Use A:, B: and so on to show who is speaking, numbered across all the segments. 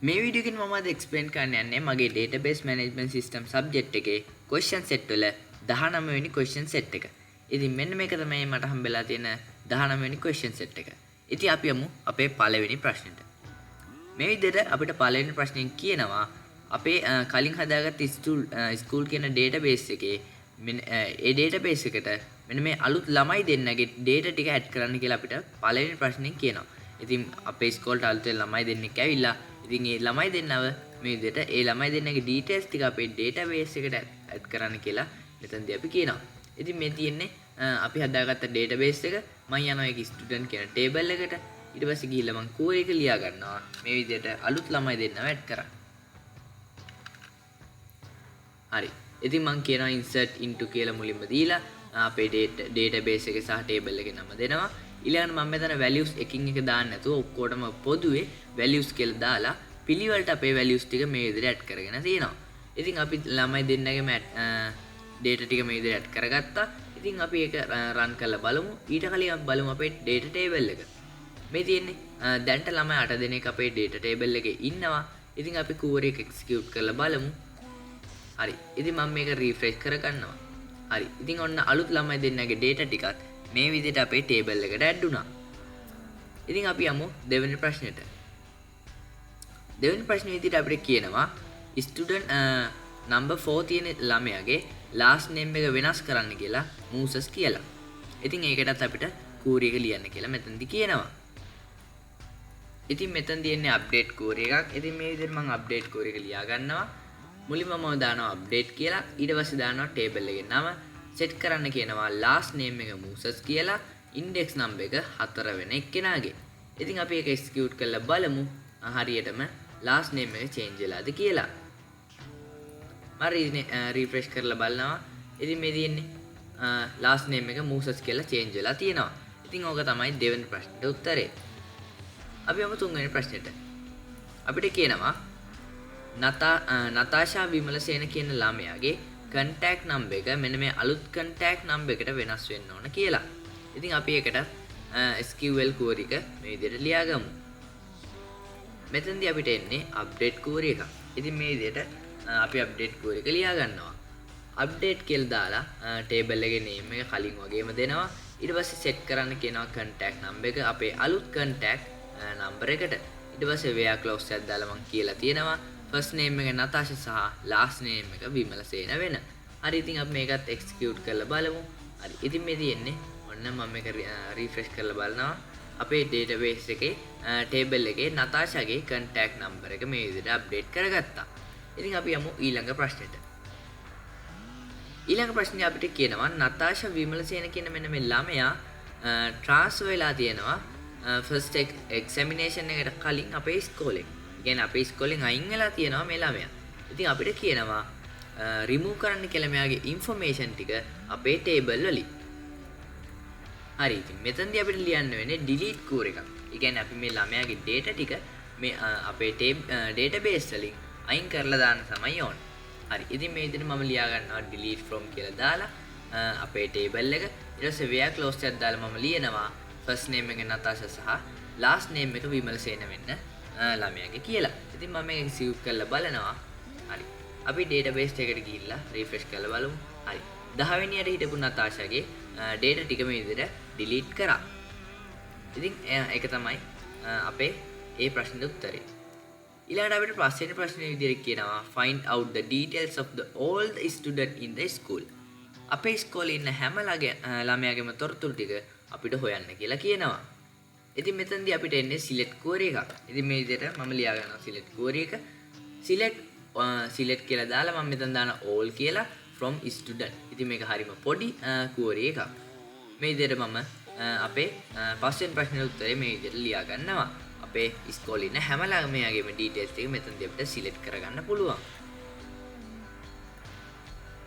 A: මේ වීඩියෝ එකෙන් මම අද එක්ස්ප්ලেইন කරන්න යන්නේ මගේ database management system subject එකේ question set වල 19 වෙනි question set එක. ඉතින් මෙන්න මේක තමයි මට හම්බෙලා තියෙන 19 වෙනි question set එක. ඉතින් අපි යමු අපේ පළවෙනි ප්‍රශ්නෙට. මේ විදිහට අපිට පළවෙනි ප්‍රශ්නෙන් කියනවා අපේ කලින් හදාගත්ත ස්කූල් කියන database එකේ ඒ database එකට මෙන්න මේ අලුත් ළමයි දෙන්නගේ data ටික add කරන්න කියලා අපිට පළවෙනි ප්‍රශ්නෙන් කියනවා. ඉතින් අපේ ඉස්කෝලේට අලුත් ළමයි දෙන්නෙක් ඇවිල්ලා ඉතින් ඒ ළමයි දෙන්නව මේ විදිහට ඒ ළමයි දෙන්නගේ details ටික අපේ database එකට add කරන්න කියලා මෙතනදී අපි කියනවා. ඉතින් මේ තියෙන්නේ අපි හදාගත්ත database එක මම යනවා ඒක student කියන table එකට ඊට පස්සේ ගිහිල්ලා මම core එක ලියා ගන්නවා මේ විදිහට අලුත් ළමයි දෙන්නව add කරන්න. හරි. ඉතින් මම කියනවා insert into කියලා මුලින්ම දීලා අපේ database එකේ සහ table එකේ නම දෙනවා. ඊළඟට මම මෙතන values එකින් එක දාන්න නැතුව ඔක්කොටම පොදුවේ values කියලා දාලා පිළිවෙලට අපේ values ටික මේ විදිහට add කරගෙන තියෙනවා. ඉතින් අපි ළමයි දෙන්නගේම data ටික මේ විදිහට add කරගත්තා. ඉතින් අපි ඒක run කරලා බලමු. ඊට කලින් අපි බලමු අපේ data table එක. මේ තියෙන්නේ දැන්ට ළමයි 8 දෙනෙක් අපේ data table එකේ ඉන්නවා. ඉතින් අපි query එක execute කරලා බලමු. හරි. ඉතින් මම මේක refresh කරගන්නවා. හරි. ඉතින් ඔන්න අලුත් ළමයි දෙන්නගේ data ටිකත් මේ විදිහට අපේ table එකට add වුණා. ඉතින් අපි යමු දෙවෙනි ප්‍රශ්නෙට. දෙවෙනි ප්‍රශ්නේ විදිහට අපිට කියනවා student number 4 තියෙන ළමයාගේ last name එක වෙනස් කරන්න කියලා Moses කියලා. ඉතින් ඒකටත් අපිට query එක ලියන්න කියලා මෙතනදී කියනවා. ඉතින් මෙතන තියෙන්නේ update query එකක්. ඉතින් මේ විදිහට මම update query එක ලියා ගන්නවා. මුලින්ම මම දානවා update කියලා. ඊට පස්සේ දානවා table එකේ නම set කරන්න කියනවා last name එක Moses කියලා index number එක 4 වෙන එක්කෙනාගේ. ඉතින් අපි ඒක execute කරලා බලමු හරියටම last name එක change වෙලාද කියලා. මම refresh කරලා බලනවා. ඉතින් මේ තියෙන්නේ last name එක Moses කියලා change වෙලා තියෙනවා. ඉතින් ඕක තමයි දෙවෙනි ප්‍රශ්නෙට උත්තරේ. අපි යමු තුන්වෙනි ප්‍රශ්නෙට. අපිට කියනවා නතාෂා විමලසේන කියන ළමයාගේ contact number එක මෙන්න මේ අලුත් contact number එකට වෙනස් වෙන්න ඕන කියලා. ඉතින් අපි ඒකට SQL query එක මේ විදිහට ලියාගමු. මෙතනදී අපිට එන්නේ update query එක. ඉතින් මේ විදිහට අපි update query එක ලියා ගන්නවා. update කියලා දාලා table එකේ name එක කලින් වගේම දෙනවා. ඊට පස්සේ set කරන්න කියනවා contact number එක අපේ අලුත් contact number එකට. ඊට පස්සේ where clause එකක් දාලා මම කියලා තියෙනවා first name එක නතාෂා සහ last name එක විමලසේන වෙන. හරි ඉතින් අපි මේකත් execute කරලා බලමු. හරි ඉතින් මේ තියෙන්නේ ඔන්න මම මේක refresh කරලා බලනවා. අපේ database එකේ table එකේ නතාෂාගේ contact number එක මේ විදිහට update කරගත්තා. ඉතින් අපි යමු ඊළඟ ප්‍රශ්නෙට. ඊළඟ ප්‍රශ්නේ අපිට කියනවා නතාෂා විමලසේන කියන මෙන්න මේ ළමයා transfer වෙලා තියෙනවා first examination එකට කලින් අපේ ඉස්කෝලේ. කියන්නේ අපේ ඉස්කෝලෙන් අයින් වෙලා තියෙනවා මේ ළමයා. ඉතින් අපිට කියනවා remove කරන්න කියලා මෙයාගේ information ටික අපේ table වලින්. හරි ඉතින් මෙතනදී අපිට ලියන්න වෙන්නේ delete query එකක්. ඒ කියන්නේ අපි මේ ළමයාගේ data ටික මේ අපේ database වලින් අයින් කරලා දාන්න තමයි ඕනේ. හරි ඉතින් මේ විදිහට මම ලියා ගන්නවා delete from කියලා දාලා අපේ table එක ඊට පස්සේ where clause එකක් දාලා මම ලියනවා first name එක නතාෂා සහ last name එක විමලසේන වෙන්න ළමයාගේ කියලා. ඉතින් මම මේක execute කරලා බලනවා. හරි. අපි database එකට ගිහිල්ලා refresh කරලා බලමු. හරි. 10 වෙනියට හිටපු නතාෂාගේ data ටික මේ විදිහට delete කරා. ඉතින් ඒක තමයි අපේ ඒ ප්‍රශ්නෙට උත්තරේ. ඊළඟට අපිට පස්වෙනි ප්‍රශ්නේ විදිහට කියනවා find out the details of all the student in the school. අපේ ඉස්කෝලේ ඉන්න හැම ළමයාගේම තොරතුරු ටික අපිට හොයන්න කියලා කියනවා. ඉතින් මෙතනදී අපිට එන්නේ select query එකක්. ඉතින් මේ විදිහට මම ලියා ගන්නවා select query එක. select කියලා දාලා මම මෙතන දාන all කියලා from student. ඉතින් මේක හරිම පොඩි query එකක්. මේ විදිහට මම අපේ පස්වෙනි ප්‍රශ්නෙට උත්තරේ මේ විදිහට ලියා ගන්නවා. අපේ ඉස්කෝලේ ඉන්න හැම ළමයාගේම details ටික මෙතනදී අපිට select කරගන්න පුළුවන්.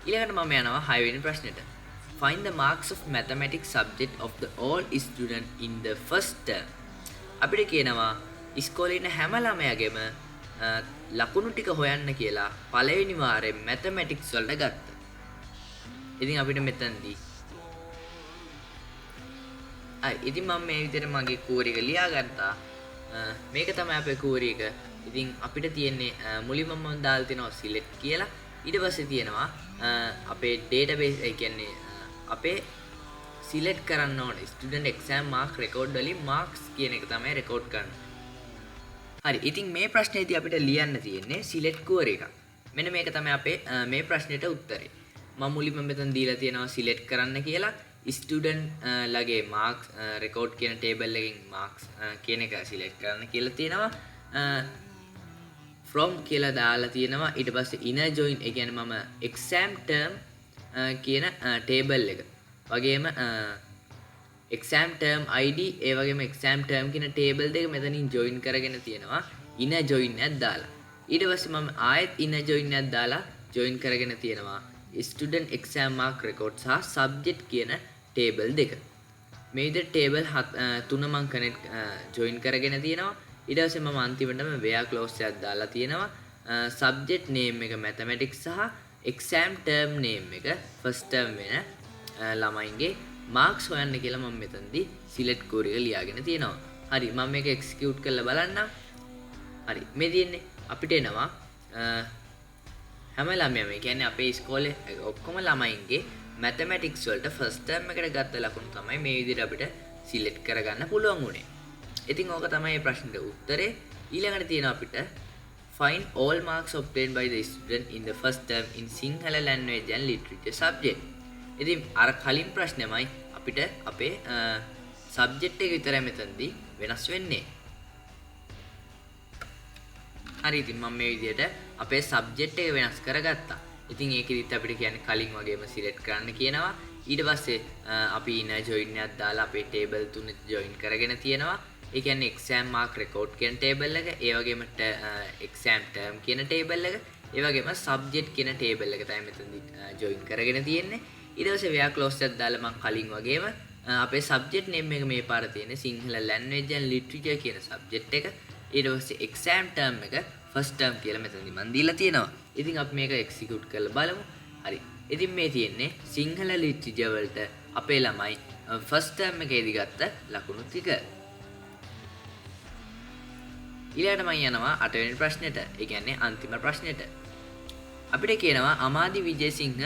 A: ඊළඟට මම යනවා 6 වෙනි ප්‍රශ්නෙට. Find the marks of mathematics subject of the all student in the first term. අපිට කියනවා ඉස්කෝලේ ඉන්න හැම ළමයාගේම ලකුණු ටික හොයන්න කියලා පළවෙනි වාරේ mathematics වලට ගත්තා. ඉතින් අපිට මෙතනදී ඉතින් මම මේ විදිහට මගේ query එක ලියා ගත්තා. මේක තමයි අපේ query එක. ඉතින් අපිට තියෙන්නේ මුලින්ම මම දාලා තිනවා select කියලා. ඊට පස්සේ තියෙනවා අපේ database ඒ කියන්නේ අපේ select කරන්න ඕනේ student exam mark record වලින් marks කියන එක තමයි record කරන්න. හරි. ඉතින් මේ ප්‍රශ්නේදී අපිට ලියන්න තියෙන්නේ select query එකක්. මෙන්න මේක තමයි අපේ මේ ප්‍රශ්නෙට උත්තරේ. මම මුලින්ම මෙතන දීලා තියෙනවා select කරන්න කියලා student ලගේ marks record කියන table එකෙන් marks කියන එක select කරන්න කියලා තියෙනවා. from කියලා දාලා තියෙනවා. ඊට පස්සේ inner join ඒ කියන්නේ මම exam term කියන table එක. වගේම exam term id ඒ වගේම exam term කියන table දෙක මෙතනින් join කරගෙන තියෙනවා. inner join එකක් දාලා. ඊට පස්සේ මම ආයෙත් inner join එකක් දාලා join කරගෙන තියෙනවා student exam mark record සහ subject කියන table දෙක. මේ විදිහට table තුන මම connect join කරගෙන තියෙනවා. ඊට පස්සේ මම අන්තිමටම where clause එකක් දාලා තියෙනවා. subject name එක mathematics සහ exam term name එක first term වෙන ළමයින්ගේ marks හොයන්න කියලා මම මෙතනදී select query එක ලියාගෙන තියෙනවා. හරි මම මේක execute කරලා බලන්නම්. හරි මේ තියෙන්නේ අපිට එනවා හැම ළමයාම කියන්නේ අපේ ඉස්කෝලේ ඔක්කොම ළමයින්ගේ mathematics වලට first term එකට ගත්ත ලකුණු තමයි මේ විදිහට අපිට select කරගන්න පුළුවන් උනේ. ඉතින් ඕක තමයි මේ ප්‍රශ්නෙට උත්තරේ. ඊළඟට තියෙනවා අපිට find all marks obtained by the student in the first term in Sinhala language and literature subject. ඉතින් අර කලින් ප්‍රශ්නේමයි අපිට අපේ subject එක විතරයි මෙතනදී වෙනස් වෙන්නේ. හරි ඉතින් මම මේ විදිහට අපේ subject එක වෙනස් කරගත්තා. ඉතින් ඒකෙදිත් අපිට කියන්නේ කලින් වගේම select කරන්න කියනවා. ඊට පස්සේ අපි inner join එකක් දාලා අපේ table තුනේ join කරගෙන තියෙනවා. ඒ කියන්නේ exam mark record කියන table එක, ඒ වගේම exam term කියන table එක, ඒ වගේම subject කියන table එක තමයි මෙතනදී join කරගෙන තියෙන්නේ. ඊට පස්සේ where clause එකක් දාලා මම කලින් වගේම අපේ subject name එක මේ පාර තියෙන්නේ සිංහල language and literature කියන subject එක. ඊට පස්සේ exam term එක first term කියලා මෙතනදී මම දීලා තියෙනවා. ඉතින් අපි මේක execute කරලා බලමු. හරි. ඉතින් මේ තියෙන්නේ සිංහල literature වලට අපේ ළමයි first term එකේදී ගත්ත ලකුණු ටික. ඊළඟට මම යනවා 8 වෙනි ප්‍රශ්නෙට. ඒ කියන්නේ අන්තිම ප්‍රශ්නෙට. අපිට කියනවා අමාදි විජේසිංහ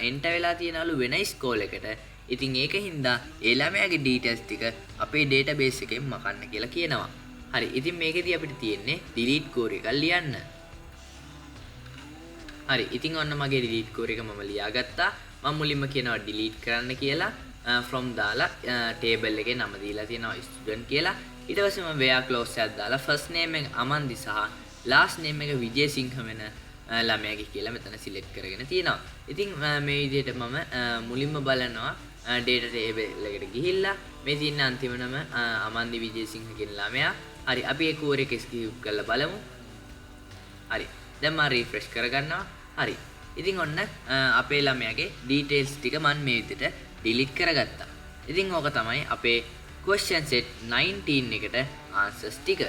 A: එන්ටර් වෙලා තියනලු වෙන ස්කෝල් එකට. ඉතින් ඒකින්ද ඒ ළමයාගේ details ටික අපේ database එකෙන් මකන්න කියලා කියනවා. හරි. ඉතින් මේකෙදී අපිට තියෙන්නේ delete query එකක් ලියන්න. හරි. ඉතින් ඔන්න මගේ delete query එක මම ලියාගත්තා. මම මුලින්ම කියනවා delete කරන්න කියලා from දාලා table එකේ නම දීලා තියෙනවා student කියලා. ඊට පස්සේ මම where clause එකක් දාලා first name එක අමන්දි සහ last name එක විජේසිංහ වෙන ළමයාගේ කියලා මෙතන select කරගෙන තියෙනවා. ඉතින් මේ විදිහට මම මුලින්ම බලනවා data table එකට ගිහිල්ලා මේ තියෙන අන්තිමනම අමන්දි විජේසිංහ කියන ළමයා. හරි අපි ඒ query එක execute කරලා බලමු. හරි. දැන් මම refresh කරගන්නවා. හරි. ඉතින් ඔන්න අපේ ළමයාගේ details ටික මම මේ විදිහට delete කරගත්තා. ඉතින් ඕක තමයි අපේ question set 19 එකට answers ටික.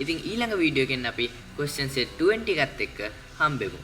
A: ඉතින් ඊළඟ වීඩියෝ එකෙන් අපි question set 20 එකත් එක්ක හම්බෙමු.